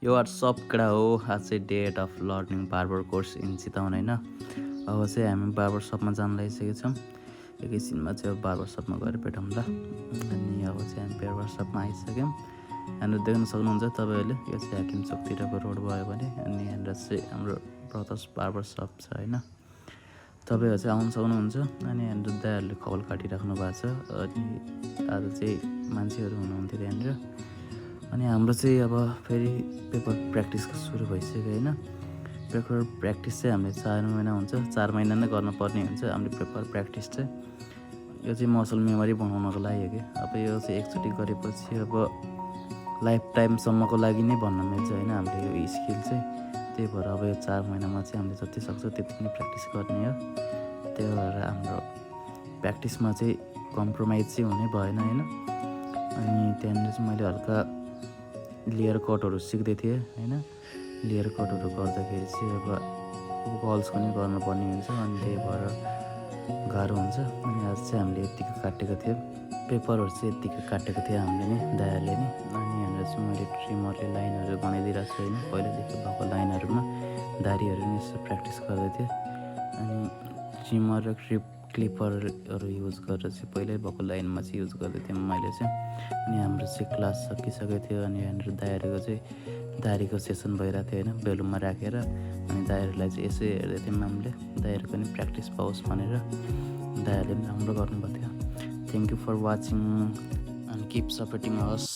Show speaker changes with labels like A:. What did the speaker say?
A: यो वाट्सएपकडा हो आज चाहिँ date of learning barber course in Chitwan होइन। अब चाहिँ हामी बार्बर सपमा जान लागिसकेको छौँ। एकैछिनमा चाहिँ अब बार्बर सपमा गएर भेटौँला। अनि अब चाहिँ हामी बार्बर सपमा आइसक्यौँ। यहाँनिर देख्न सक्नुहुन्छ तपाईँहरूले, यो चाहिँ हाकिम चोकतिरको रोड भयो भने, अनि यहाँनिर चाहिँ हाम्रो ब्रदर्स बार्बर सप छ होइन। तपाईँहरू चाहिँ आउनु सक्नुहुन्छ। अनि यहाँनिर दाइहरूले खबल काटिराख्नु भएको छ। अनि आज चाहिँ मान्छेहरू हुनुहुन्थ्यो यहाँनिर। अनि हाम्रो चाहिँ अब फेरि पेपर प्र्याक्टिसको सुरु भइसक्यो होइन। पेपर प्र्याक्टिस चाहिँ हामीले 4 महिना हुन्छ, 4 महिना नै गर्नुपर्ने हुन्छ हामीले पेपर प्र्याक्टिस चाहिँ। यो चाहिँ मसल मेमोरी बनाउनको लागि हो कि। अब यो चाहिँ एकचोटि गरेपछि अब लाइफ टाइमसम्मको लागि नै भन्न मिल्छ होइन हामीले यो स्किल चाहिँ। त्यही भएर अब यो 4 महिनामा चाहिँ हामीले जति सक्छ त्यति नै प्र्याक्टिस गर्ने हो। त्यही भएर हाम्रो प्र्याक्टिसमा चाहिँ कम्प्रोमाइज चाहिँ हुने भएन होइन। अनि त्यहाँनिर चाहिँ मैले हल्का लेयर कटहरू सिक्दै थिएँ होइन। लेयर कटहरू गर्दाखेरि चाहिँ अब गल्स पनि गर्नुपर्ने हुन्छ, अनि त्यही भएर गाह्रो हुन्छ। अनि आज चाहिँ हामीले यत्तिकै काटेको थियौँ, पेपरहरू चाहिँ यत्तिकै काटेको थियो हामीले नै, दायाहरूले नै। अनि यहाँनिर चाहिँ मैले ट्रिमरले लाइनहरू बनाइदिइरहेको छु होइन। पहिलादेखि भएको लाइनहरूमा दारीहरू नै यसो प्र्याक्टिस गर्दै थिएँ। अनि ट्रिमर र क्लिपरहरू युज गरेर चाहिँ पहिल्यै भएको लाइनमा चाहिँ युज गर्दै थिएँ मैले चाहिँ। अनि हाम्रो चाहिँ क्लास सकिसकेको थियो। अनि यहाँनिर दाइहरूको चाहिँ दारीको सेसन भइरहेको थियो होइन, बेलुनमा राखेर। अनि दाइहरूलाई चाहिँ यसो हेर्दै थियौँ हामीले, दाइहरूको पनि प्र्याक्टिस पाओस् भनेर। दाइहरूले पनि राम्रो गर्नुभएको थियो। Thank you for watching and keep supporting us.